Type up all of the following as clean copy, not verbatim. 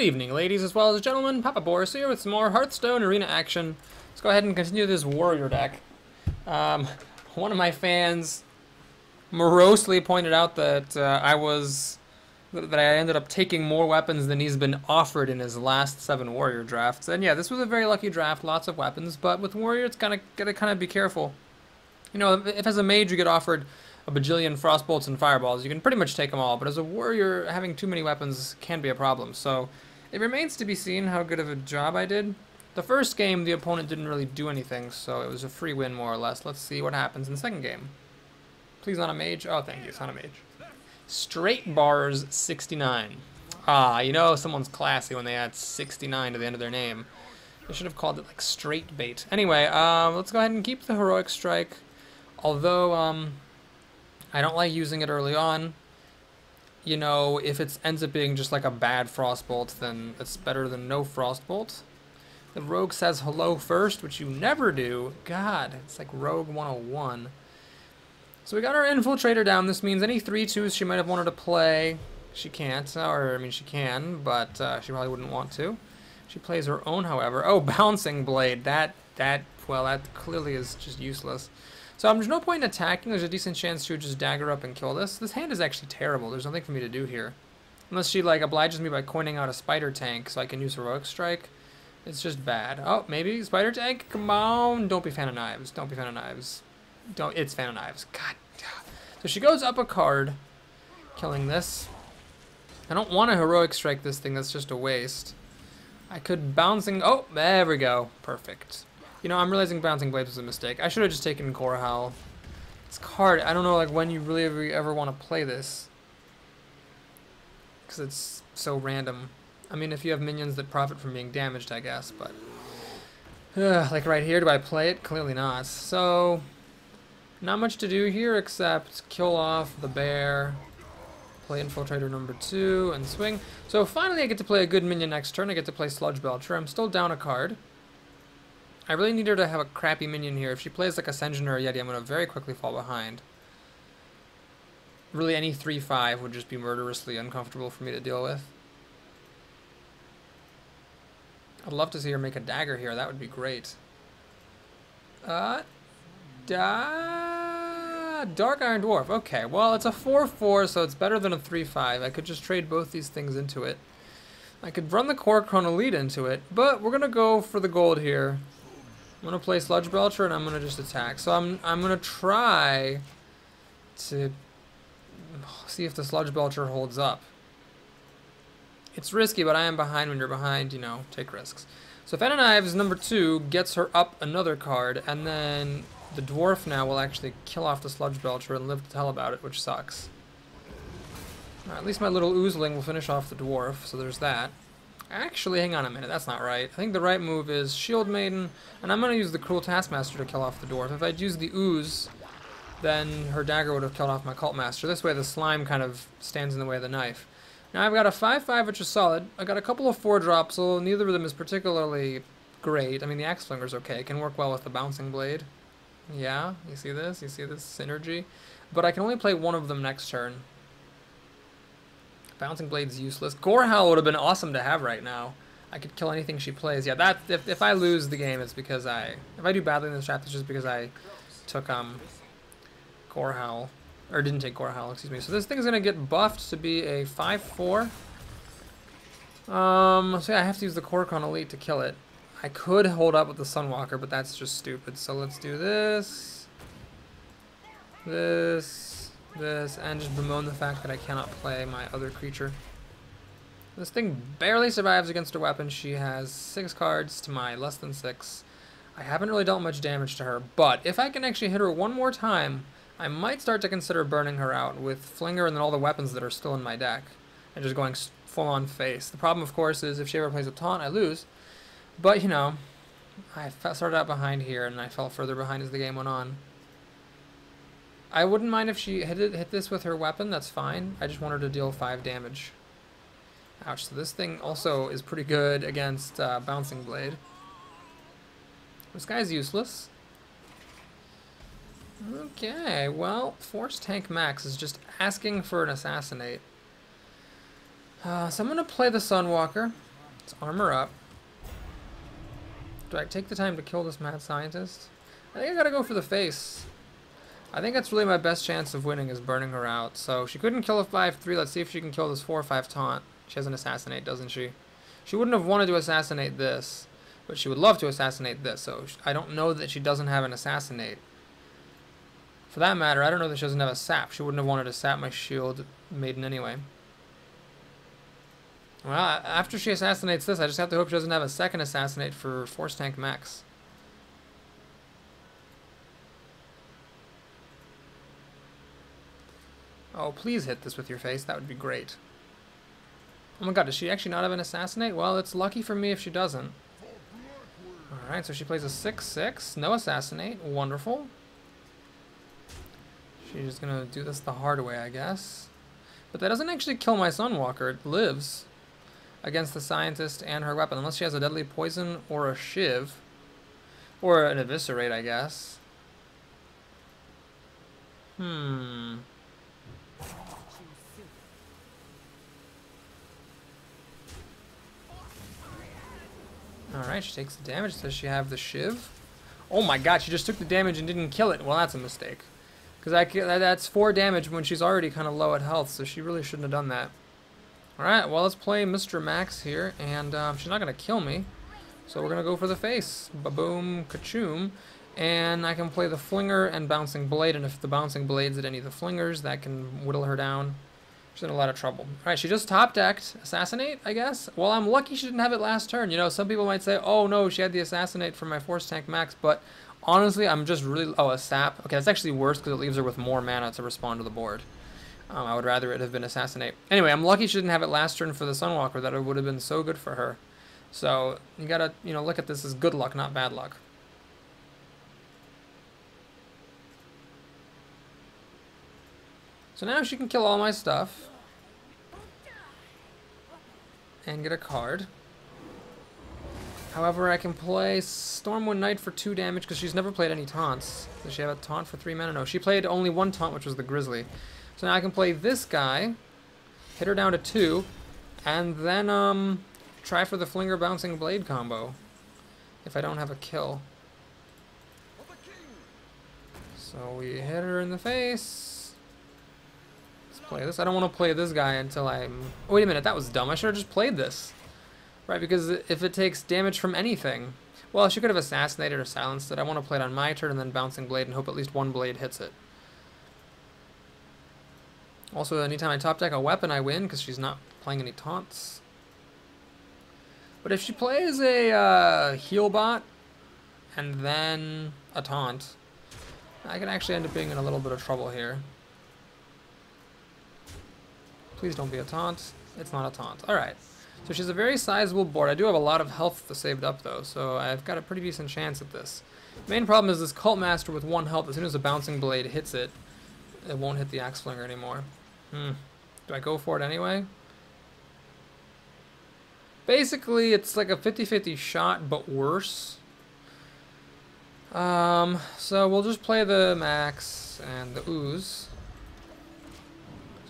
Good evening, ladies as well as gentlemen. Papa Boris here with some more Hearthstone arena action. Let's go ahead and continue this warrior deck. One of my fans morosely pointed out that I ended up taking more weapons than he's been offered in his last 7 warrior drafts. And yeah, this was a very lucky draft, lots of weapons, but with warrior it's gotta be careful. You know, if as a mage you get offered a bajillion frostbolts and fireballs, you can pretty much take them all, but as a warrior, having too many weapons can be a problem. So it remains to be seen how good of a job I did. The first game, the opponent didn't really do anything, so it was a free win more or less. Let's see what happens in the second game. Please not a mage. Oh, thank you, it's not a mage. Straight bars 69. Ah, you know someone's classy when they add 69 to the end of their name. They should have called it like straight bait. Anyway, let's go ahead and keep the heroic strike. Although, I don't like using it early on. You know, if it ends up being just like a bad frostbolt, then it's better than no frostbolt. The rogue says hello first, which you never do. God, it's like Rogue 101. So we got our infiltrator down. This means any 3/2s she might have wanted to play, she can't. Or, I mean, she can, but she probably wouldn't want to. She plays her own, however. Oh, bouncing blade. That clearly is just useless. So there's no point in attacking. There's a decent chance she would just dagger up and kill this. This hand is actually terrible. There's nothing for me to do here. Unless she, like, obliges me by coining out a spider tank so I can use heroic strike. It's just bad. Oh, maybe spider tank? Come on. Don't be fan of knives. Don't be fan of knives. It's fan of knives. God. So she goes up a card, killing this. I don't want to heroic strike this thing. That's just a waste. I could bouncing... Oh, there we go. Perfect. You know, I'm realizing bouncing blades was a mistake. I should have just taken Core Howl. This card, I don't know, like, when you really ever want to play this. Because it's so random. I mean, if you have minions that profit from being damaged, I guess, but... like right here, do I play it? Clearly not. So, not much to do here except kill off the bear, play Infiltrator number 2, and swing. So finally I get to play a good minion next turn. I get to play Sludge Belcher. I'm still down a card. I really need her to have a crappy minion here. If she plays like Ascension or a Yeti, I'm going to very quickly fall behind. Really, any 3/5 would just be murderously uncomfortable for me to deal with. I'd love to see her make a dagger here. That would be great. Dark Iron Dwarf. Okay, well, it's a 4/4, so it's better than a 3/5. I could just trade both these things into it. I could run the Core Chronolite into it, but we're going to go for the gold here. I'm going to play Sludge Belcher, and I'm going to just attack. So I'm going to try to see if the Sludge Belcher holds up. It's risky, but I am behind. When you're behind, you know, take risks. So Fan of Knives number 2 gets her up another card, and then the Dwarf now will actually kill off the Sludge Belcher and live to tell about it, which sucks. At least my little Oozling will finish off the Dwarf, so there's that. Actually, hang on a minute, that's not right. I think the right move is Shield Maiden, and I'm going to use the Cruel Taskmaster to kill off the Dwarf. If I'd used the Ooze, then her dagger would have killed off my Cult Master. This way the slime kind of stands in the way of the knife. Now I've got a 5/5, which is solid. I got a couple of 4-drops, so neither of them is particularly great. I mean, the Axe Flinger's okay. It can work well with the Bouncing Blade. Yeah, you see this? You see this synergy? But I can only play one of them next turn. Bouncing Blade's useless. Gore Howl would have been awesome to have right now. I could kill anything she plays. Yeah, that if I lose the game, it's because if I do badly in this draft, it's just because I took Gore Howl, or didn't take Gore Howl, excuse me. So this thing's gonna get buffed to be a 5/4. So yeah, I have to use the Core Chronolite to kill it. I could hold up with the Sunwalker, but that's just stupid. So let's do this, and just bemoan the fact that I cannot play my other creature. This thing barely survives against a weapon. She has 6 cards to my less than 6. I haven't really dealt much damage to her, but if I can actually hit her one more time, I might start to consider burning her out with Flinger and then all the weapons that are still in my deck, and just going full-on face. The problem, of course, is if she ever plays a taunt, I lose. But, you know, I started out behind here, and I fell further behind as the game went on. I wouldn't mind if she hit this with her weapon, that's fine. I just want her to deal 5 damage. Ouch, so this thing also is pretty good against Bouncing Blade. This guy's useless. Okay, well, Force Tank Max is just asking for an Assassinate. So I'm going to play the Sunwalker. Let's armor up. Do I take the time to kill this mad scientist? I think I gotta go for the face. I think that's really my best chance of winning is burning her out. So she couldn't kill a 5-3. Let's see if she can kill this 4-5 taunt. She has an assassinate, doesn't she? She wouldn't have wanted to assassinate this, but she would love to assassinate this. So I don't know that she doesn't have an assassinate. For that matter, I don't know that she doesn't have a sap. She wouldn't have wanted to sap my shield maiden anyway. Well, after she assassinates this, I just have to hope she doesn't have a second assassinate for Force Tank Max. Oh, please hit this with your face. That would be great. Oh my god, does she actually not have an assassinate? Well, it's lucky for me if she doesn't. Alright, so she plays a 6-6. No assassinate. Wonderful. She's just gonna do this the hard way, I guess. But that doesn't actually kill my Sunwalker. It lives against the scientist and her weapon, unless she has a deadly poison or a shiv. Or an eviscerate, I guess. Alright, she takes the damage. Does she have the shiv? Oh my god, she just took the damage and didn't kill it. Well, that's a mistake. Because that's 4 damage when she's already kind of low at health, so she really shouldn't have done that. Alright, well, let's play Mr. Max here, and she's not going to kill me. So we're going to go for the face. Ba-boom, ka-choom. And I can play the Flinger and Bouncing Blade, and if the Bouncing Blade's at any of the Flingers, that can whittle her down. She's in a lot of trouble. Alright, she just top-decked Assassinate, I guess? Well, I'm lucky she didn't have it last turn. You know, some people might say, oh no, she had the Assassinate from my Force Tank Max, but honestly, I'm just really... Oh, a Sap. Okay, that's actually worse because it leaves her with more mana to respond to the board. I would rather it have been Assassinate. Anyway, I'm lucky she didn't have it last turn for the Sunwalker. That would have been so good for her. So, you gotta, you know, look at this as good luck, not bad luck. So now she can kill all my stuff. And get a card. However, I can play Stormwind Knight for 2 damage because she's never played any taunts. Does she have a taunt for 3 mana? No, she played only 1 taunt, which was the Grizzly. So now I can play this guy, hit her down to 2, and then try for the Flinger Bouncing Blade combo if I don't have a kill. So we hit her in the face. Let's play this. I don't want to play this guy until I'm... Oh, wait a minute, that was dumb. I should have just played this. Right, because if it takes damage from anything... Well, she could have assassinated or silenced it. I want to play it on my turn and then Bouncing Blade and hope at least 1 blade hits it. Also, anytime I top deck a weapon, I win because she's not playing any taunts. But if she plays a heal bot and then a taunt, I can actually end up being in a little bit of trouble here. Please don't be a taunt. It's not a taunt. Alright. So she's a very sizable board. I do have a lot of health saved up though, so I've got a pretty decent chance at this. The main problem is this Cult Master with 1 health. As soon as a Bouncing Blade hits it, it won't hit the Axe Flinger anymore. Do I go for it anyway? Basically, it's like a 50-50 shot, but worse. So we'll just play the Max and the Ooze.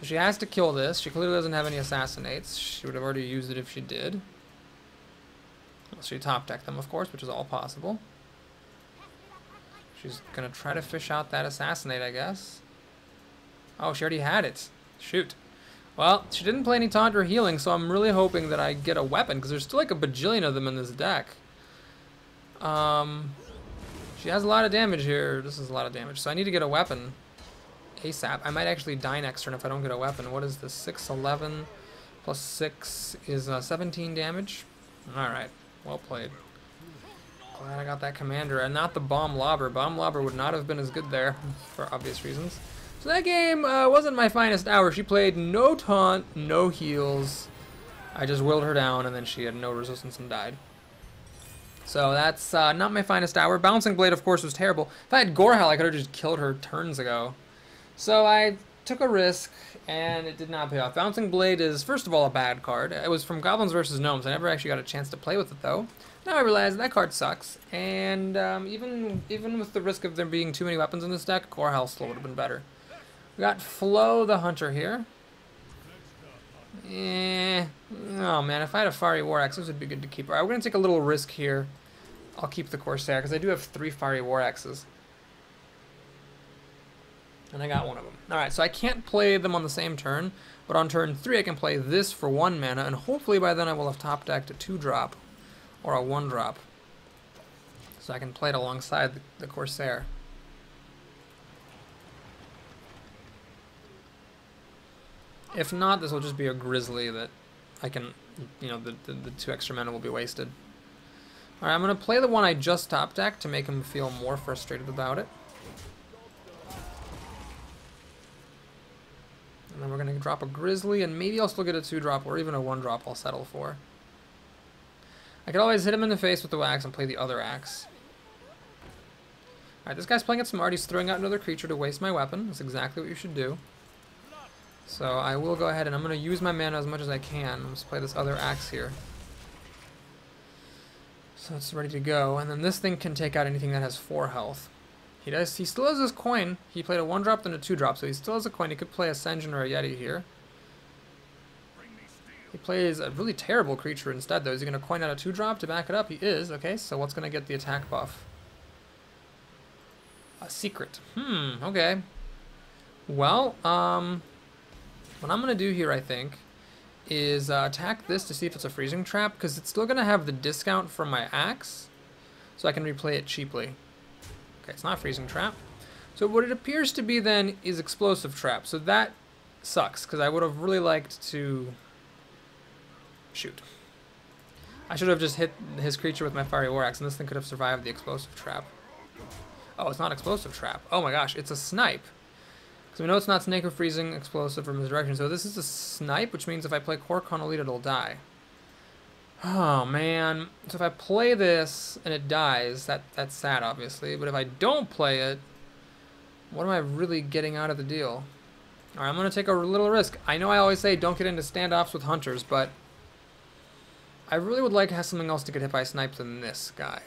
So she has to kill this. She clearly doesn't have any Assassinates. She would have already used it if she did. Well, she top-decked them, of course, which is all possible. She's going to try to fish out that Assassinate, I guess. Oh, she already had it. Shoot. Well, she didn't play any taunt or healing, so I'm really hoping that I get a weapon, because there's still like a bajillion of them in this deck. She has a lot of damage here. This is a lot of damage, so I need to get a weapon ASAP. I might actually die next turn if I don't get a weapon. What is this? 6-11 plus 6 is 17 damage. Alright, well played. Glad I got that commander, and not the Bomb Lobber. Bomb Lobber would not have been as good there, for obvious reasons. So that game wasn't my finest hour. She played no taunt, no heals. I just willed her down, and then she had no resistance and died. So that's not my finest hour. Bouncing Blade, of course, was terrible. If I had Gorehowl, I could have just killed her turns ago. So I took a risk, and it did not pay off. Bouncing Blade is, first of all, a bad card. It was from Goblins vs. Gnomes. I never actually got a chance to play with it, though. Now I realize that card sucks, and even with the risk of there being too many weapons in this deck, Gorehowl still would have been better. We got Flo the Hunter here. Oh man, if I had a Fiery War Axe, this would be good to keep. Alright, we're going to take a little risk here. I'll keep the Corsair, because I do have 3 Fiery War Axes. And I got one of them. Alright, so I can't play them on the same turn, but on turn 3 I can play this for 1 mana, and hopefully by then I will have top decked a 2-drop, or a 1-drop. So I can play it alongside the Corsair. If not, this will just be a Grizzly that I can, you know, the 2 extra mana will be wasted. Alright, I'm going to play the one I just top decked to make him feel more frustrated about it. And then we're going to drop a Grizzly, and maybe I'll still get a 2-drop, or even a 1-drop I'll settle for. I could always hit him in the face with the axe and play the other axe. Alright, this guy's playing it smart. He's throwing out another creature to waste my weapon. That's exactly what you should do. So I will go ahead and I'm going to use my mana as much as I can. Let's play this other axe here. So it's ready to go. And then this thing can take out anything that has 4 health. He still has his coin. He played a 1-drop then a 2-drop, so he still has a coin. He could play a Senjin or a Yeti here. He plays a really terrible creature instead, though. Is he going to coin out a 2-drop to back it up? He is. Okay, so what's going to get the attack buff? A secret. Okay. Well, what I'm going to do here, I think, is attack this to see if it's a freezing trap, because it's still going to have the discount from my axe, so I can replay it cheaply. Okay, it's not freezing trap. So what it appears to be then is explosive trap, so that sucks, because I would have really liked to... Shoot. I should have just hit his creature with my Fiery War Axe, and this thing could have survived the explosive trap. Oh, it's not explosive trap. Oh my gosh, it's a snipe. So we know it's not snake or freezing, explosive, or misdirection. So this is a snipe, which means if I play Kor'kon Elite, it'll die. Oh man. So if I play this and it dies, that's sad, obviously. But if I don't play it, what am I really getting out of the deal? Alright, I'm going to take a little risk. I know I always say don't get into standoffs with hunters, but I really would like to have something else to get hit by snipes than this guy.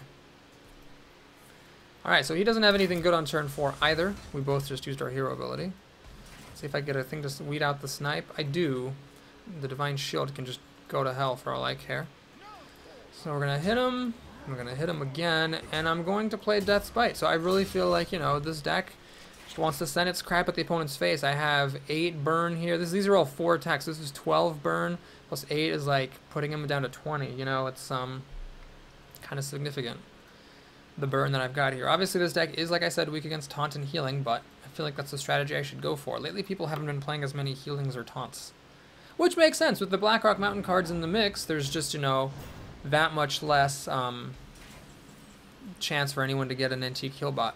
Alright, so he doesn't have anything good on turn 4 either. We both just used our hero ability. Let's see if I get a thing to weed out the snipe. I do. The Divine Shield can just go to hell for all I care. So we're going to hit him. I'm going to hit him again. And I'm going to play Death's Bite. So I really feel like, you know, this deck just wants to send its crap at the opponent's face. I have 8 burn here. These are all 4 attacks. This is 12 burn. Plus 8 is like putting him down to 20. You know, it's kind of significant. The burn that I've got here. Obviously this deck is, like I said, weak against taunt and healing, but I feel like that's the strategy I should go for. Lately people haven't been playing as many healings or taunts. Which makes sense. With the Blackrock Mountain cards in the mix, there's just, you know, that much less chance for anyone to get an antique heal bot.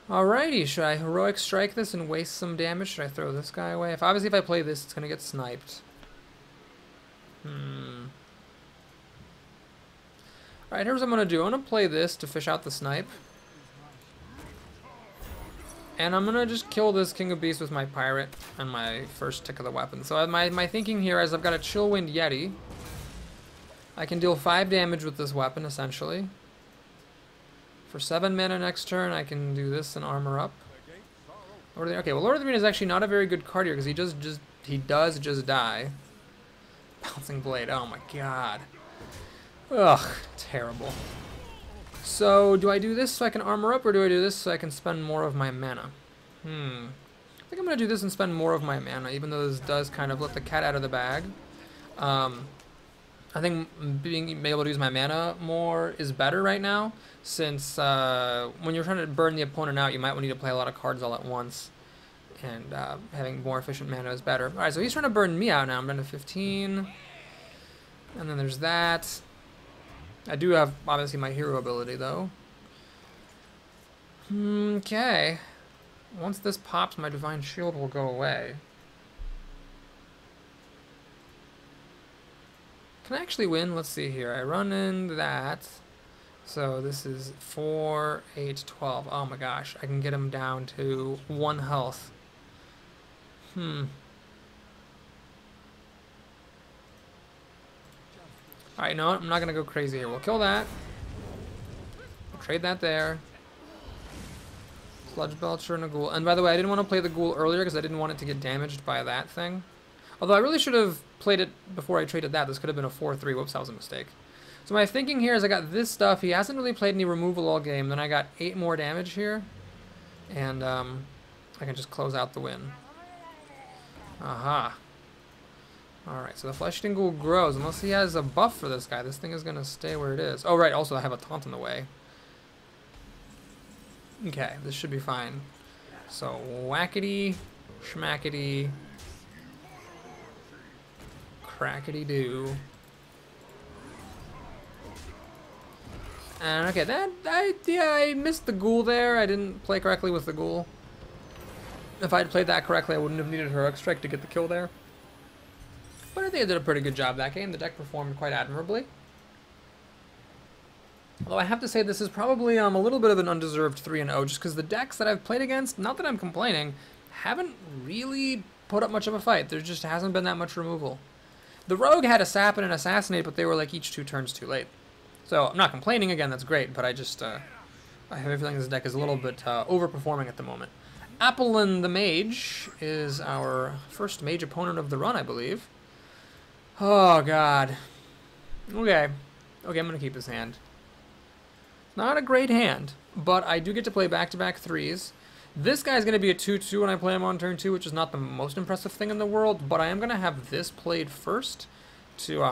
Alrighty, should I heroic strike this and waste some damage? Should I throw this guy away? Obviously if I play this, it's going to get sniped. Alright, here's what I'm going to do. I'm going to play this to fish out the snipe. And I'm going to just kill this King of Beasts with my Pirate and my first tick of the weapon. So my thinking here is I've got a Chillwind Yeti. I can deal 5 damage with this weapon, essentially. For 7 mana next turn, I can do this and armor up. Okay, well, Lord of the Arena is actually not a very good card here, because he does just die. Bouncing Blade, oh my god. Ugh, terrible. So, do I do this so I can armor up, or do I do this so I can spend more of my mana? I think I'm going to do this and spend more of my mana, even though this does kind of let the cat out of the bag. I think being able to use my mana more is better right now, since when you're trying to burn the opponent out, you might need to play a lot of cards all at once. And having more efficient mana is better. Alright, so he's trying to burn me out now. I'm down to 15. And then there's that. I do have, obviously, my hero ability, though. Okay. Once this pops, my Divine Shield will go away. Can I actually win? Let's see here. I run in that. So this is 4, 8, 12. Oh my gosh. I can get him down to 1 health. Alright, no, I'm not going to go crazy here. We'll kill that. We'll trade that there. Sludge Belcher and a Ghoul. And by the way, I didn't want to play the Ghoul earlier because I didn't want it to get damaged by that thing. Although I really should have played it before I traded that. This could have been a 4-3. Whoops, that was a mistake. So my thinking here is I got this stuff. He hasn't really played any removal all game. Then I got 8 more damage here. And I can just close out the win. Aha. Alright, so the Flesh-Eating Ghoul grows. Unless he has a buff for this guy, this thing is going to stay where it is. Oh, right, also I have a taunt in the way. Okay, this should be fine. So, whackity, schmackity, crackety-doo. And okay, I missed the ghoul there. I didn't play correctly with the ghoul. If I'd played that correctly, I wouldn't have needed Heroic Strike to get the kill there. But I think I did a pretty good job that game. The deck performed quite admirably. Although I have to say this is probably a little bit of an undeserved 3-0, just because the decks that I've played against, not that I'm complaining, haven't really put up much of a fight. There just hasn't been that much removal. The Rogue had a Sap and an Assassinate, but they were like each 2 turns too late. So I'm not complaining, again, that's great, but I have a feeling this deck is a little bit overperforming at the moment. Applin the Mage is our first mage opponent of the run, I believe. Oh, God. Okay. Okay, I'm going to keep his hand. Not a great hand, but I do get to play back-to-back 3s. This guy's going to be a 2-2 when I play him on turn 2, which is not the most impressive thing in the world, but I am going to have this played first to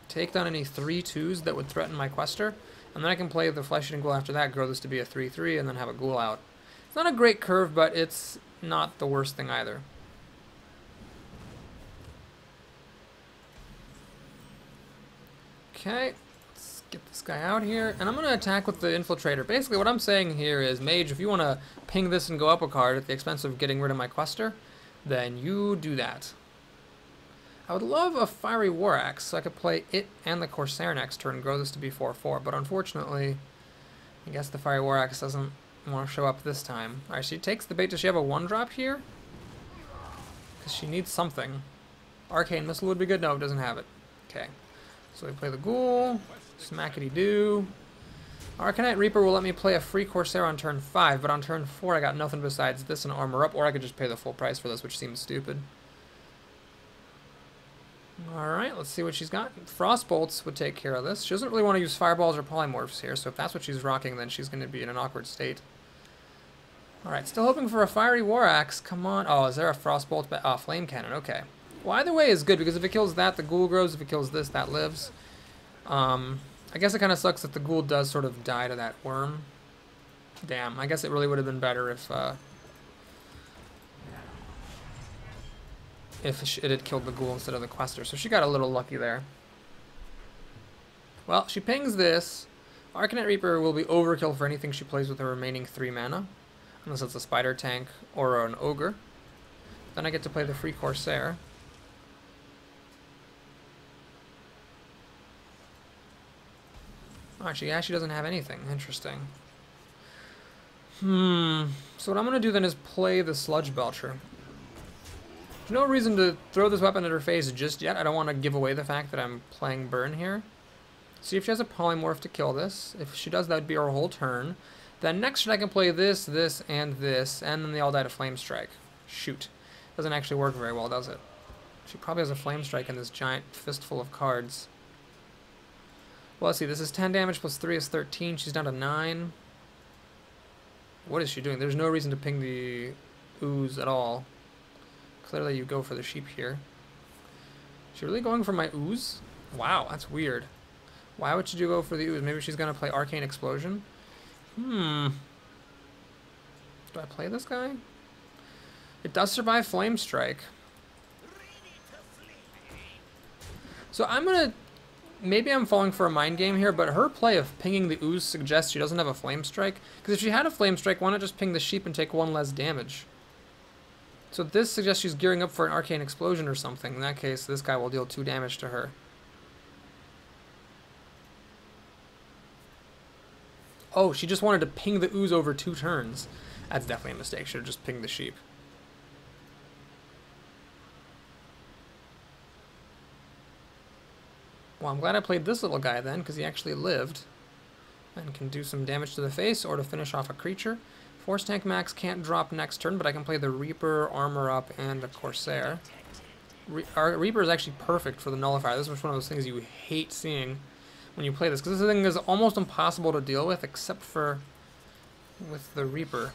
take down any 3-2s that would threaten my Quester, and then I can play the Flesh-Eating Ghoul after that, grow this to be a 3-3, and then have a Ghoul out. It's not a great curve, but it's not the worst thing either. Okay, let's get this guy out here, and I'm going to attack with the Infiltrator. Basically, what I'm saying here is, Mage, if you want to ping this and go up a card at the expense of getting rid of my Quester, then you do that. I would love a Fiery War Axe, so I could play it and the Corsair next turn and grow this to be 4-4, but unfortunately, I guess the Fiery War Axe doesn't want to show up this time. Alright, she takes the bait. Does she have a 1-drop here? Because she needs something. Arcane Missile would be good. No, it doesn't have it. Okay. So we play the Ghoul. Smackety-doo. Arcanite Reaper will let me play a free Corsair on turn 5, but on turn 4 I got nothing besides this and Armor Up, or I could just pay the full price for this, which seems stupid. Alright, let's see what she's got. Frostbolts would take care of this. She doesn't really want to use Fireballs or Polymorphs here, so if that's what she's rocking, then she's going to be in an awkward state. Alright, still hoping for a Fiery War Axe. Come on. Oh, is there a Frostbolt? Flame Cannon. Okay. Well, either way is good, because if it kills that, the Ghoul grows. If it kills this, that lives. I guess it kind of sucks that the Ghoul does sort of die to that worm. Damn, I guess it really would have been better if it had killed the Ghoul instead of the Quester. So she got a little lucky there. Well, she pings this. Arcanite Reaper will be overkill for anything she plays with her remaining 3 mana. Unless it's a Spider Tank or an Ogre. Then I get to play the free Corsair. Oh, she actually doesn't have anything. Interesting. So what I'm going to do then is play the Sludge Belcher. There's no reason to throw this weapon at her face just yet. I don't want to give away the fact that I'm playing Burn here. See if she has a Polymorph to kill this. If she does, that would be her whole turn. Then next turn I can play this, this, and then they all die to Flame Strike. Shoot. Doesn't actually work very well, does it? She probably has a Flame Strike in this giant fistful of cards. Well, let's see. This is 10 damage plus 3 is 13. She's down to 9. What is she doing? There's no reason to ping the Ooze at all. Clearly you go for the sheep here. Is she really going for my Ooze? Wow, that's weird. Why would she go for the Ooze? Maybe she's going to play Arcane Explosion? Do I play this guy? It does survive Flame Strike. So I'm going to... Maybe I'm falling for a mind game here, but her play of pinging the Ooze suggests she doesn't have a Flame Strike. Because if she had a Flame Strike, why not just ping the sheep and take 1 less damage? So this suggests she's gearing up for an Arcane Explosion or something. In that case, this guy will deal 2 damage to her. Oh, she just wanted to ping the Ooze over 2 turns. That's definitely a mistake. Should have just pinged the sheep. Well, I'm glad I played this little guy then, because he actually lived. And can do some damage to the face or to finish off a creature. Force Tank Max can't drop next turn, but I can play the Reaper, Armor Up, and a Corsair. Our Reaper is actually perfect for the Nullifier. This is one of those things you hate seeing when you play this, because this thing is almost impossible to deal with, except for with the Reaper.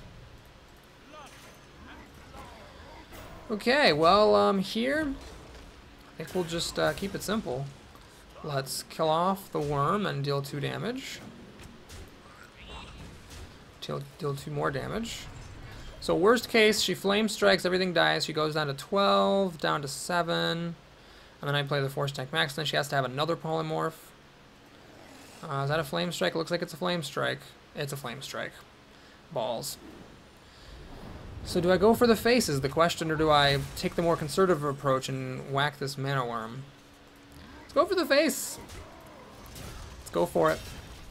Okay, well, here, I think we'll just keep it simple. Let's kill off the worm and deal 2 damage. Deal 2 more damage. So worst case, she flame strikes, everything dies. She goes down to 12, down to 7. And then I play the Force Tank Max. Then she has to have another polymorph. Is that a flame strike? It looks like it's a flame strike. It's a flame strike. Balls. So do I go for the face is the question, or do I take the more conservative approach and whack this mana worm? Let's go for the face. Let's go for it.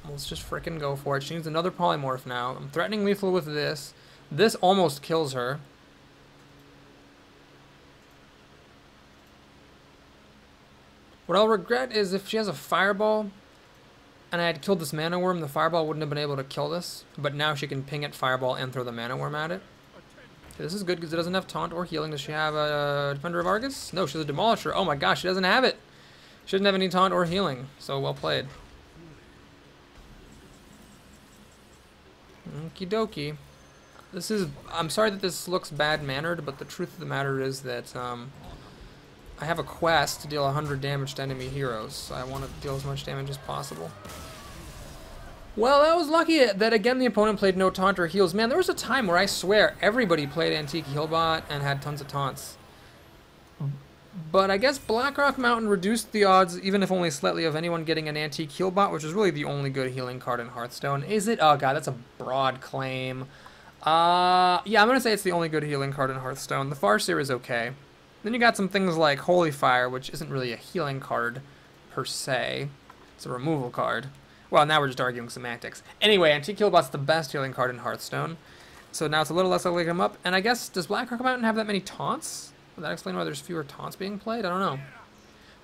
Let's just frickin' go for it. She needs another polymorph now. I'm threatening lethal with this. This almost kills her. What I'll regret is if she has a fireball and I had killed this mana worm, the fireball wouldn't have been able to kill this. But now she can ping it, fireball, and throw the mana worm at it. Okay, this is good because it doesn't have taunt or healing. Does she have a Defender of Argus? No, she has a Demolisher. Oh my gosh, she doesn't have it. She doesn't have any taunt or healing. So well played. Okie dokie. This is, I'm sorry that this looks bad-mannered, but the truth of the matter is that I have a quest to deal 100 damage to enemy heroes, so I want to deal as much damage as possible. Well, that was lucky that, again, the opponent played no taunt or heals. Man, there was a time where I swear everybody played Antique Healbot and had tons of taunts. But I guess Blackrock Mountain reduced the odds, even if only slightly, of anyone getting an Antique Healbot, which is really the only good healing card in Hearthstone. Is it? Oh god, that's a broad claim. Yeah, I'm gonna say it's the only good healing card in Hearthstone. The Farseer is okay. Then you got some things like Holy Fire, which isn't really a healing card, per se. It's a removal card. Well, now we're just arguing semantics. Anyway, Antique Healbot's the best healing card in Hearthstone. So now it's a little less likely to come up. And I guess, does Blackrock Mountain have that many taunts? Would that explain why there's fewer taunts being played? I don't know.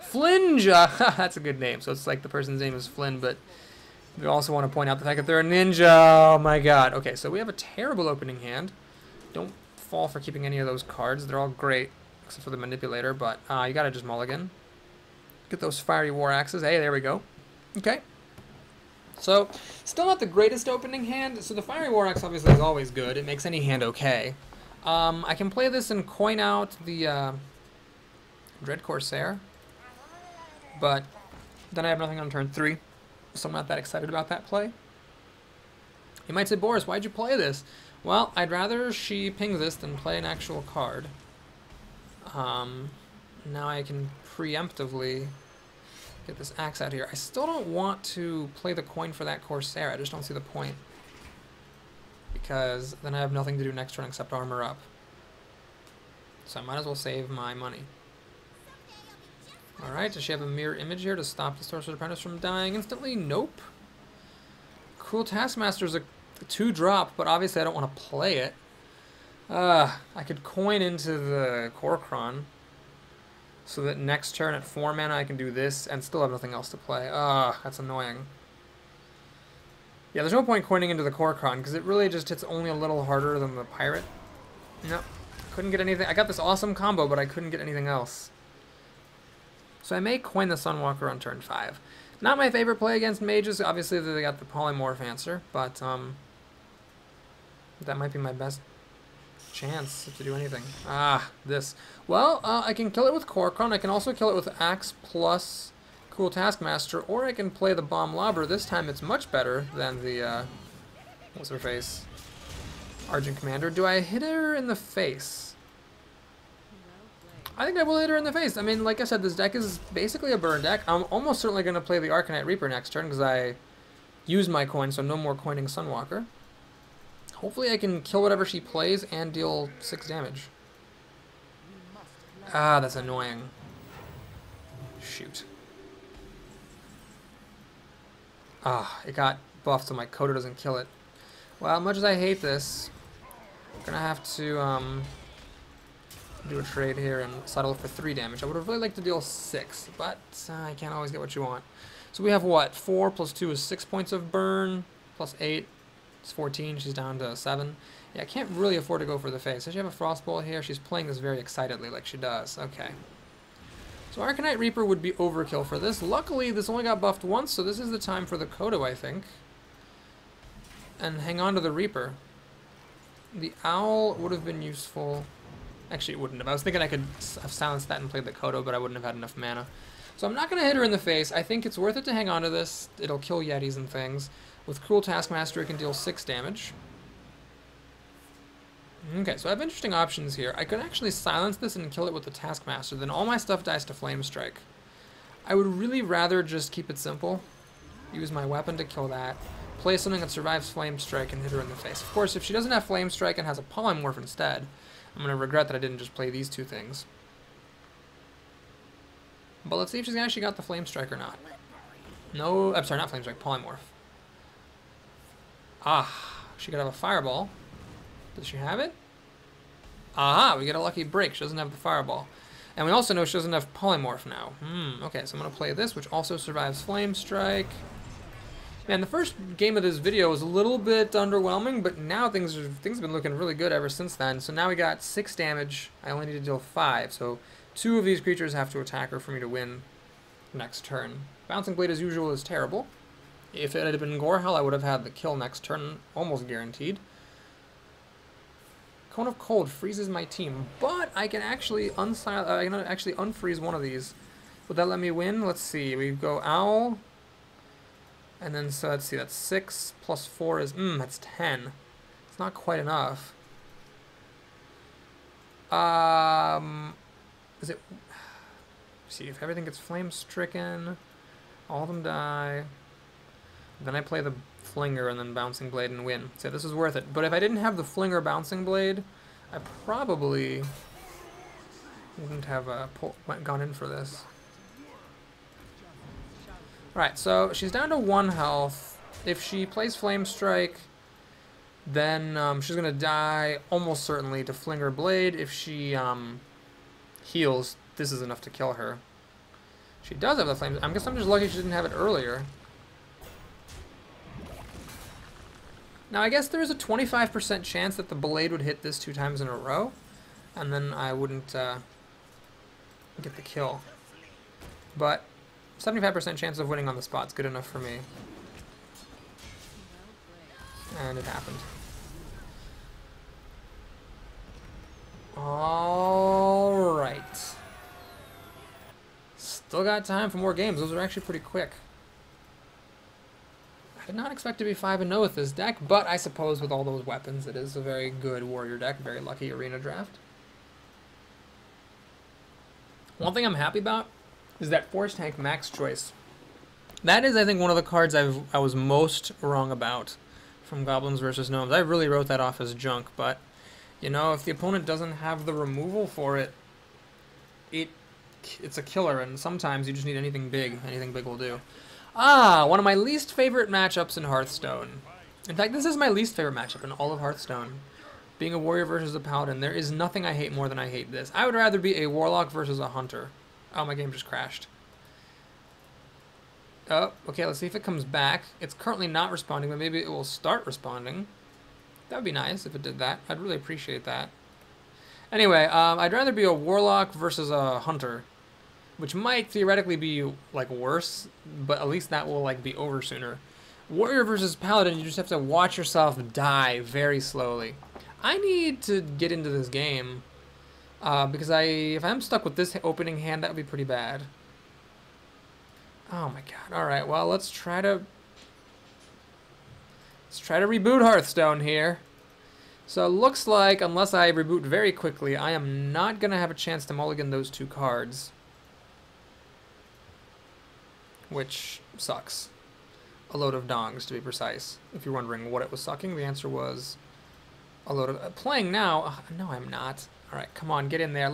Flinge! That's a good name. So it's like the person's name is Flynn, but we also want to point out the fact that they're a ninja. Oh my god. Okay, so we have a terrible opening hand. Don't fall for keeping any of those cards. They're all great, except for the Manipulator, but you gotta just mulligan. Get those Fiery War Axes. Hey, there we go. Okay. So, still not the greatest opening hand. So the Fiery War Axe obviously is always good. It makes any hand okay. I can play this and coin out the Dread Corsair, but then I have nothing on turn 3, so I'm not that excited about that play. You might say, Boris, why'd you play this? Well, I'd rather she pings this than play an actual card. Now I can preemptively get this axe out here. I still don't want to play the coin for that Corsair. I just don't see the point, because then I have nothing to do next turn except armor up. So I might as well save my money. Alright, does she have a mirror image here to stop the Sorcerer's Apprentice from dying instantly? Nope. Cool Taskmaster's a 2-drop, but obviously I don't want to play it. I could coin into the Korkron, so that next turn at 4 mana I can do this and still have nothing else to play. That's annoying. Yeah, there's no point coining into the Korkron, because it really just hits only a little harder than the Pirate. Nope. Couldn't get anything. I got this awesome combo, but I couldn't get anything else. So I may coin the Sunwalker on turn 5. Not my favorite play against mages. Obviously, they got the Polymorph answer, but that might be my best chance to do anything. This. Well, I can kill it with Korkron. I can also kill it with Axe plus Cool Taskmaster, or I can play the Bomb Lobber. This time it's much better than the, what's her face? Argent Commander. Do I hit her in the face? I think I will hit her in the face. I mean, like I said, this deck is basically a burn deck. I'm almost certainly going to play the Arcanite Reaper next turn, because I used my coin, so no more coining Sunwalker. Hopefully I can kill whatever she plays and deal 6 damage. That's annoying. Shoot. It got buffed so my Coda doesn't kill it. Well, much as I hate this, I'm gonna have to do a trade here and settle for 3 damage. I would have really liked to deal 6, but I can't always get what you want. So we have what? 4 plus 2 is 6 points of burn, plus 8 is 14. She's down to 7. Yeah, I can't really afford to go for the face. Does she have a Frostbolt here? She's playing this very excitedly like she does. Okay. So Arcanite Reaper would be overkill for this. Luckily, this only got buffed once, so this is the time for the Kodo, I think. And hang on to the Reaper. The Owl would have been useful. Actually, it wouldn't have. I was thinking I could have silenced that and played the Kodo, but I wouldn't have had enough mana. So I'm not going to hit her in the face. I think it's worth it to hang on to this. It'll kill Yetis and things. With Cruel Taskmaster, it can deal 6 damage. Okay, so I have interesting options here. I could actually silence this and kill it with the Taskmaster. Then all my stuff dies to Flame Strike. I would really rather just keep it simple. Use my weapon to kill that. Play something that survives Flame Strike and hit her in the face. Of course, if she doesn't have Flame Strike and has a Polymorph instead, I'm going to regret that I didn't just play these two things. But let's see if she's actually got the Flame Strike or not. No, I'm sorry, not Flame Strike, Polymorph. Ah, she could have a Fireball. Does she have it? Aha, we get a lucky break. She doesn't have the Fireball. And we also know she doesn't have Polymorph now. Okay, so I'm going to play this, which also survives Flame Strike. Man, the first game of this video was a little bit underwhelming, but now things have been looking really good ever since then. So now we got 6 damage. I only need to deal 5, so 2 of these creatures have to attack her for me to win next turn. Bouncing Blade, as usual, is terrible. If it had been Gorehell, I would have had the kill next turn, almost guaranteed. Cone of Cold freezes my team, but I can actually unfreeze one of these. Would that let me win? Let's see. We go Owl, and then so let's see. That's 6 plus 4 is that's 10. It's not quite enough. Is it? See if everything gets flame stricken, all of them die. Then I play the Flinger and then Bouncing Blade and win. So this is worth it. But if I didn't have the Flinger Bouncing Blade, I probably wouldn't have gone in for this. Alright, so she's down to 1 health. If she plays Flame Strike, then she's going to die almost certainly to Flinger Blade. If she heals, this is enough to kill her. She does have the Flame. I guess I'm just lucky she didn't have it earlier. Now, I guess there is a 25% chance that the Blade would hit this 2 times in a row, and then I wouldn't get the kill. But 75% chance of winning on the spot is good enough for me. And it happened. Alright. Still got time for more games. Those are actually pretty quick. I did not expect to be 5-0 with this deck, but I suppose with all those weapons, it is a very good warrior deck. Very lucky arena draft. One thing I'm happy about is that Force Tank Max Choice. That is, I think, one of the cards I was most wrong about from Goblins vs. Gnomes. I really wrote that off as junk, but, you know, if the opponent doesn't have the removal for it, it's a killer, and sometimes you just need anything big. Anything big will do. One of my least favorite matchups in Hearthstone. In fact, this is my least favorite matchup in all of Hearthstone. Being a warrior versus a paladin, there is nothing I hate more than I hate this. I would rather be a warlock versus a hunter. Oh, my game just crashed. Oh, okay, let's see if it comes back. It's currently not responding, but maybe it will start responding. That would be nice if it did that. I'd really appreciate that. Anyway, I'd rather be a warlock versus a hunter, which might theoretically be, like, worse, but at least that will, like, be over sooner. Warrior versus paladin, you just have to watch yourself die very slowly. I need to get into this game, because if I'm stuck with this opening hand, that would be pretty bad. Oh my god. Alright, well, let's try to reboot Hearthstone here. So it looks like, unless I reboot very quickly, I am not going to have a chance to mulligan those 2 cards. Which sucks. A load of dongs, to be precise. If you're wondering what it was sucking, the answer was a load of... playing now? No, I'm not. Alright, come on, get in there.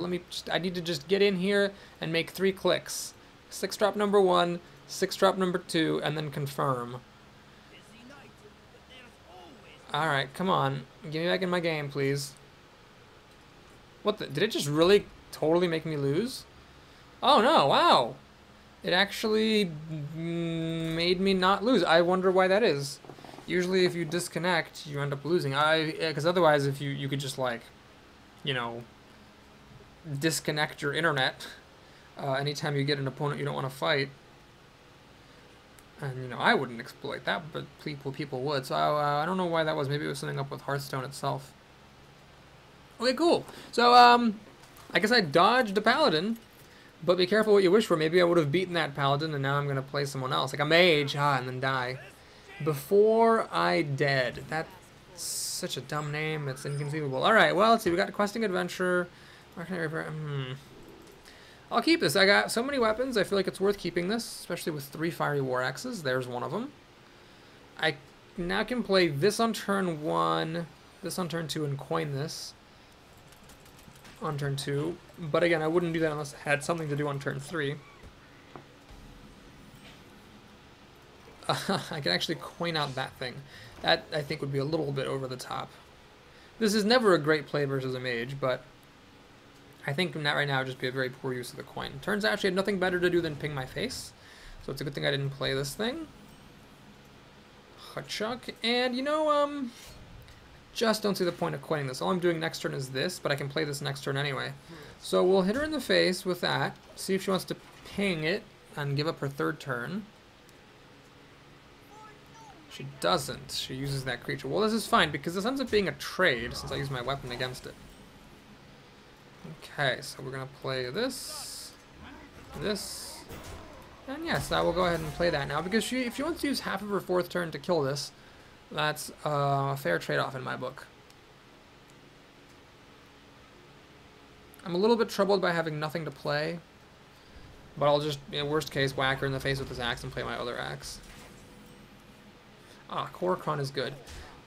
I need to just get in here and make 3 clicks. 6-drop number 1, 6-drop number 2, and then confirm. Alright, come on. Get me back in my game, please. What the... Did it just really totally make me lose? Oh no, wow! It actually made me not lose. I wonder why that is. Usually if you disconnect, you end up losing. Because otherwise, if you could just, like, you know, disconnect your internet, anytime you get an opponent you don't want to fight. And, you know, I wouldn't exploit that, but people would. So I don't know why that was. Maybe it was something up with Hearthstone itself. Okay, cool. So, I guess I dodged a paladin, but be careful what you wish for. Maybe I would have beaten that paladin, and now I'm going to play someone else. Like a mage, and then die. Before I dead. That's such a dumb name. It's inconceivable. Alright, well, let's see. We got Questing Adventure. Where can I repair? I'll keep this. I got so many weapons. I feel like it's worth keeping this, especially with 3 fiery war axes. There's one of them. I now can play this on turn 1, this on turn 2, and coin this on turn 2. But again, I wouldn't do that unless I had something to do on turn 3. I can actually coin out that thing. That, I think, would be a little bit over the top. This is never a great play versus a mage, but I think that right now would just be a very poor use of the coin. Turns out she had nothing better to do than ping my face. So it's a good thing I didn't play this thing. Hutchuk. And, you know, just don't see the point of coining this. All I'm doing next turn is this, but I can play this next turn anyway. So we'll hit her in the face with that. See if she wants to ping it and give up her 3rd turn. She doesn't. She uses that creature. Well, this is fine, because this ends up being a trade, since I use my weapon against it. Okay, so we're going to play this, and yes, I will go ahead and play that now, because if she wants to use half of her 4th turn to kill this, that's a fair trade-off in my book. I'm a little bit troubled by having nothing to play, but I'll just, in worst case, whack her in the face with this axe and play my other axe. Ah, Korokron is good.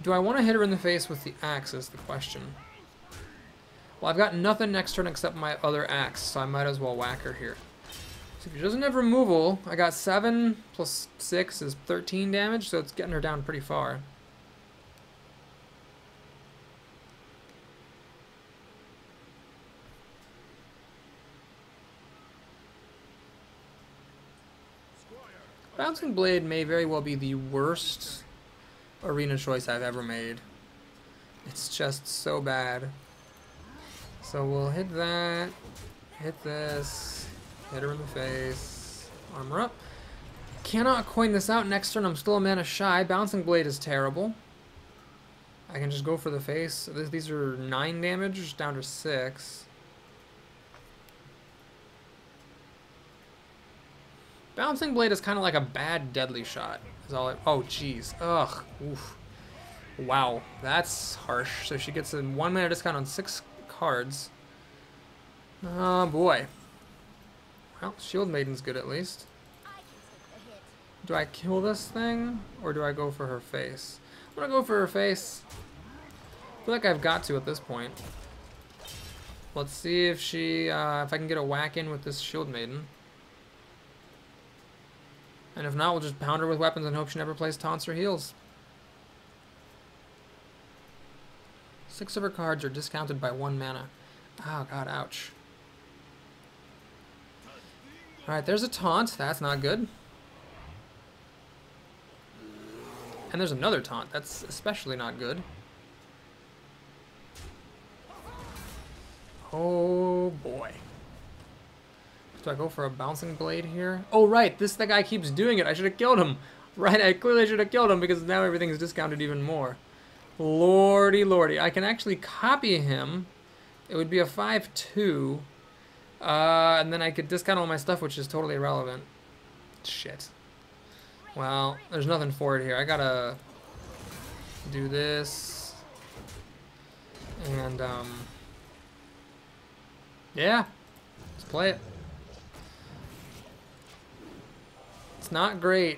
Do I want to hit her in the face with the axe is the question. Well, I've got nothing next turn except my other axe, so I might as well whack her here. So if she doesn't have removal, I got 7 plus 6 is 13 damage, so it's getting her down pretty far. Bouncing Blade may very well be the worst arena choice I've ever made. It's just so bad. So we'll hit that, hit this, hit her in the face, armor up. Cannot coin this out next turn. I'm still a mana shy. Bouncing Blade is terrible. I can just go for the face. These are 9 damage down to 6. Bouncing Blade is kind of like a bad deadly shot. Is all oh, jeez. Ugh. Oof. Wow. That's harsh. So she gets a 1 mana discount on 6 cards. Oh, boy. Well, Shield Maiden's good at least. Do I kill this thing? Or do I go for her face? I'm gonna go for her face. I feel like I've got to at this point. Let's see if she, if I can get a whack in with this Shield Maiden. And if not, we'll just pound her with weapons and hope she never plays taunts or heals. 6 of her cards are discounted by 1 mana. Oh god, ouch. Alright, there's a taunt. That's not good. And there's another taunt. That's especially not good. Oh boy. Do I go for a Bouncing Blade here? Oh, right. The guy keeps doing it. I should have killed him. Right, I clearly should have killed him because now everything's discounted even more. Lordy, lordy. I can actually copy him. It would be a 5/2. And then I could discount all my stuff, which is totally irrelevant. Shit. Well, there's nothing for it here. I gotta do this. And, yeah. Let's play it. It's not great.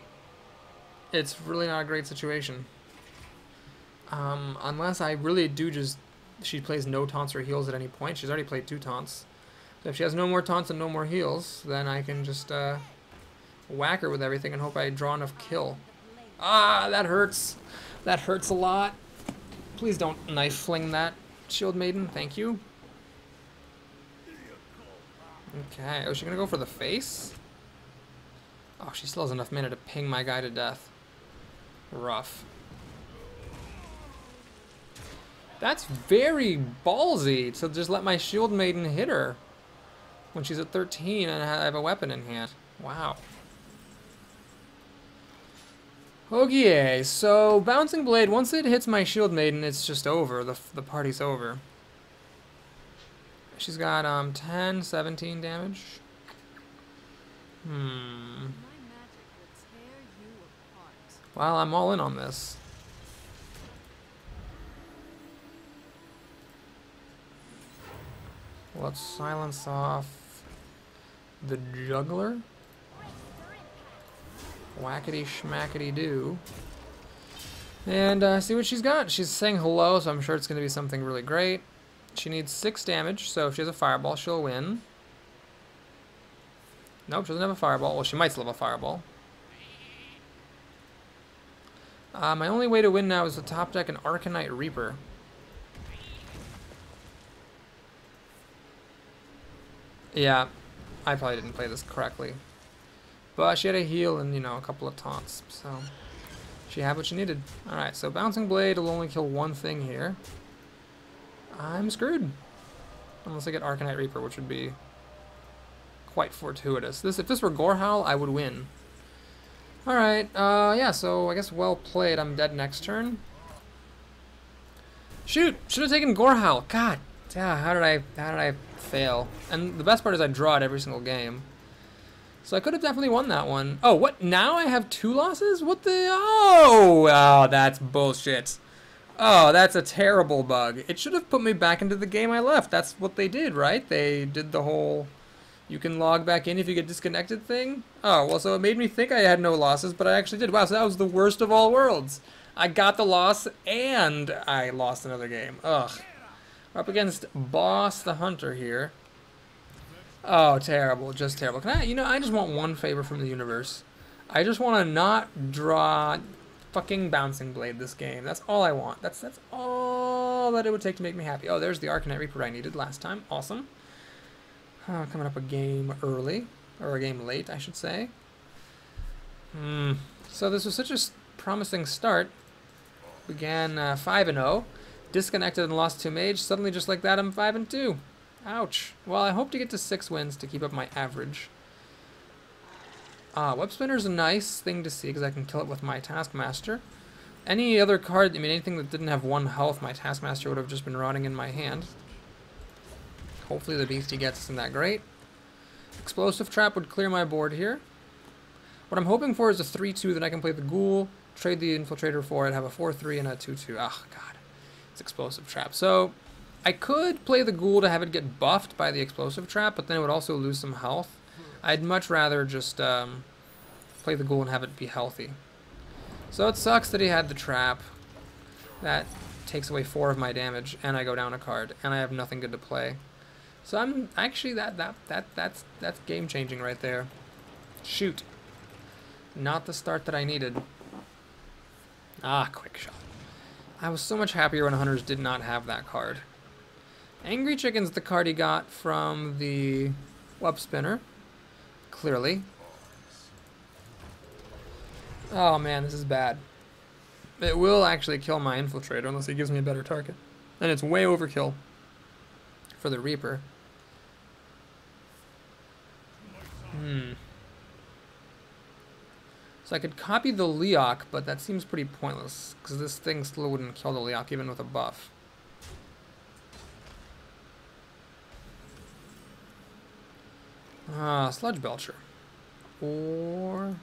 It's really not a great situation. Unless I really do just... She plays no taunts or heals at any point. She's already played 2 taunts. So if she has no more taunts and no more heals, then I can just whack her with everything and hope I draw enough kill. Ah, that hurts. That hurts a lot. Please don't knife fling that, Shield Maiden. Thank you. Okay. Oh, is she going to go for the face? Oh, she still has enough mana to ping my guy to death. Rough. That's very ballsy to just let my Shield Maiden hit her. when she's at 13 and I have a weapon in hand. Wow. Okay, so Bouncing Blade, once it hits my Shield Maiden, it's just over. The party's over. She's got 10, 17 damage. Well, I'm all in on this. Let's silence off the juggler. Whackety schmackety do. And see what she's got. She's saying hello, so I'm sure it's going to be something really great. She needs 6 damage, so if she has a fireball, she'll win. Nope, she doesn't have a fireball. Well, she might still have a fireball. My only way to win now is to top deck an Arcanite Reaper. Yeah, I probably didn't play this correctly. But she had a heal and, you know, a couple of taunts, so she had what she needed. Alright, so Bouncing Blade will only kill one thing here. I'm screwed. Unless I get Arcanite Reaper, which would be quite fortuitous. If this were Gorehowl, I would win. Alright, yeah, so I guess well played. I'm dead next turn. Shoot! Should have taken Gorehowl. God, yeah, how did I fail? And the best part is I draw it every single game. So I could have definitely won that one. Oh, what? Now I have 2 losses? What the? Oh, that's bullshit. Oh, that's a terrible bug. It should have put me back into the game I left. That's what they did, right? They did the whole you can log back in if you get disconnected thing. Oh, well, so it made me think I had no losses, but I actually did. Wow, so that was the worst of all worlds. I got the loss and I lost another game. Ugh. We're up against Boss the Hunter here. Oh, terrible. Just terrible. Can I, you know, I just want one favor from the universe. I just want to not draw fucking Bouncing Blade this game. That's all I want. That's all that it would take to make me happy. Oh, there's the Arcanite Reaper I needed last time. Awesome. Coming up a game early. Or a game late, I should say. So this was such a promising start. Began 5-0. Disconnected and lost to Mage. Suddenly, just like that, I'm 5-2. Ouch. Well, I hope to get to 6 wins to keep up my average. Web Spinner's a nice thing to see because I can kill it with my Taskmaster. Any other card, I mean, anything that didn't have 1 health, my Taskmaster would have just been rotting in my hand. Hopefully the Beastie gets isn't that great. Explosive Trap would clear my board here. What I'm hoping for is a 3-2 that I can play the Ghoul, trade the Infiltrator for it, have a 4-3 and a 2-2. Oh, God. It's Explosive Trap. So, I could play the Ghoul to have it get buffed by the Explosive Trap, but then it would also lose some health. I'd much rather just play the Ghoul and have it be healthy. So it sucks that he had the Trap. That takes away 4 of my damage, and I go down a card, and I have nothing good to play. So I'm actually that's game changing right there. Shoot. Not the start that I needed. Ah, Quick Shot. I was so much happier when Hunters did not have that card. Angry Chicken's the card he got from the Web Spinner. Clearly. Oh man, this is bad. It will actually kill my Infiltrator unless he gives me a better target. And it's way overkill for the Reaper. So I could copy the Leok, but that seems pretty pointless, because this thing still wouldn't kill the Leok even with a buff. Sludge Belcher. Or...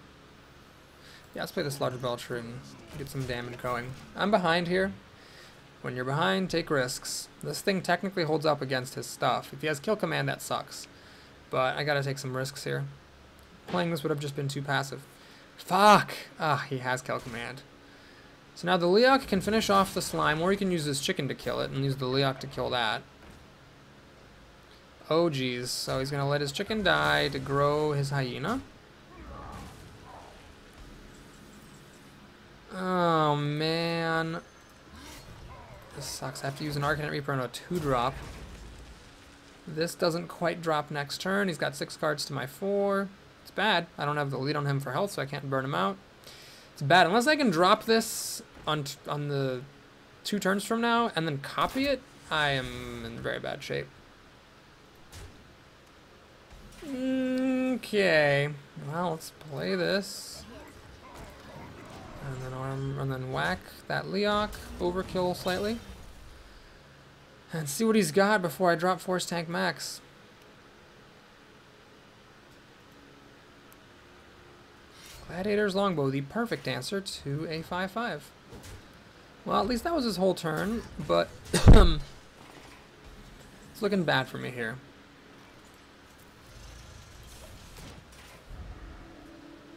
yeah, let's play the Sludge Belcher and get some damage going. I'm behind here. When you're behind, take risks. This thing technically holds up against his stuff. If he has Kill Command, that sucks. But I gotta take some risks here. Playing this would have just been too passive. Fuck! Ah, he has Kill Command. So now the Leok can finish off the slime, or he can use his chicken to kill it, and use the Leok to kill that. Oh geez, so he's gonna let his chicken die to grow his hyena. Oh man. This sucks. I have to use an Arcanite Reaper on a 2-drop. This doesn't quite drop next turn. He's got 6 cards to my 4. It's bad. I don't have the lead on him for health, so I can't burn him out. It's bad. Unless I can drop this on the 2 turns from now and then copy it, I am in very bad shape. Okay. Well, let's play this. And then whack that Leok. Overkill slightly. And see what he's got before I drop Force Tank Max. Gladiator's Longbow, the perfect answer to a 5-5. Well, at least that was his whole turn, but it's looking bad for me here.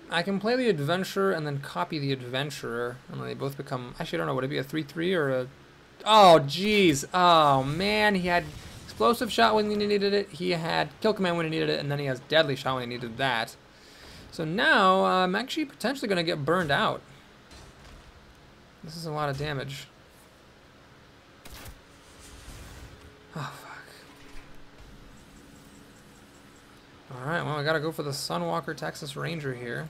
I can play the Adventurer and then copy the Adventurer, and they both become... Actually, I don't know, would it be a 3-3 or a... Oh, jeez. Oh, man, he had Explosive Shot when he needed it, he had Kill Command when he needed it, and then he has Deadly Shot when he needed that. So now, I'm actually potentially going to get burned out. This is a lot of damage. Oh, fuck. Alright, well, I gotta go for the Sunwalker Texas Ranger here.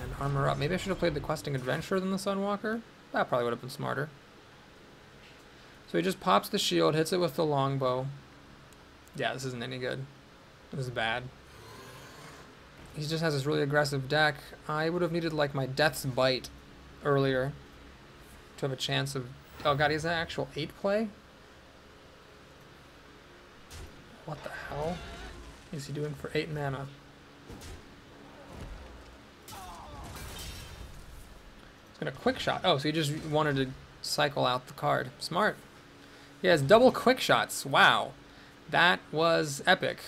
And armor up. Maybe I should have played the Questing Adventurer than the Sunwalker. That probably would have been smarter. So he just pops the shield, hits it with the longbow. Yeah, this isn't any good. This is bad. He just has this really aggressive deck. I would have needed, like, my Death's Bite earlier to have a chance of... Oh god, he has an actual 8 play? What the hell is he doing for 8 mana? He's gonna quick shot. Oh, so he just wanted to cycle out the card. Smart. He has double quick shots. Wow. That was epic.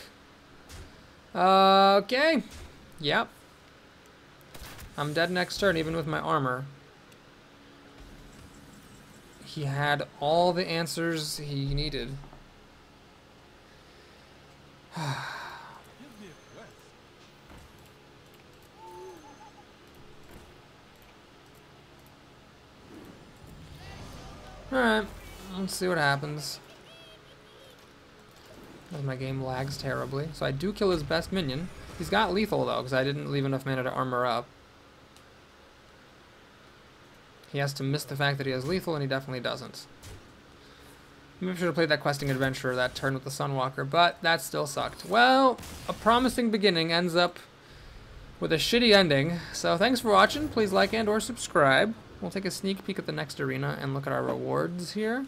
Okay. Yep. I'm dead next turn, even with my armor. He had all the answers he needed. Alright, let's see what happens. As my game lags terribly. So I do kill his best minion. He's got lethal though, because I didn't leave enough mana to armor up. He has to miss the fact that he has lethal, and he definitely doesn't. Maybe I should have played that Questing Adventurer that turn with the Sunwalker, but that still sucked. Well, a promising beginning ends up with a shitty ending. So thanks for watching. Please like and or subscribe. We'll take a sneak peek at the next arena and look at our rewards here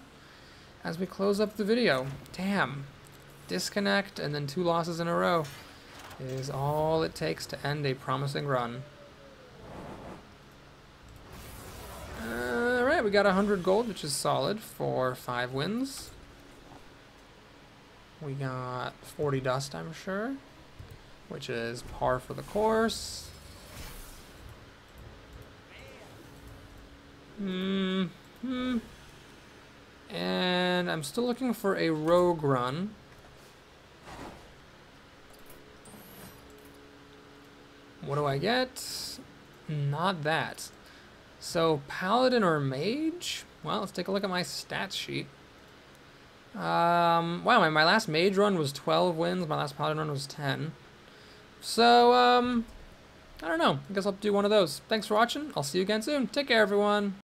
as we close up the video. Damn. Disconnect and then 2 losses in a row is all it takes to end a promising run. Alright, we got 100 gold, which is solid for 5 wins. We got 40 dust, I'm sure, which is par for the course. And I'm still looking for a rogue run. What do I get? Not that. So, Paladin or Mage? Well, let's take a look at my stats sheet. Wow, my last Mage run was 12 wins, my last Paladin run was 10. So, I don't know. I guess I'll do one of those. Thanks for watching. I'll see you again soon. Take care, everyone.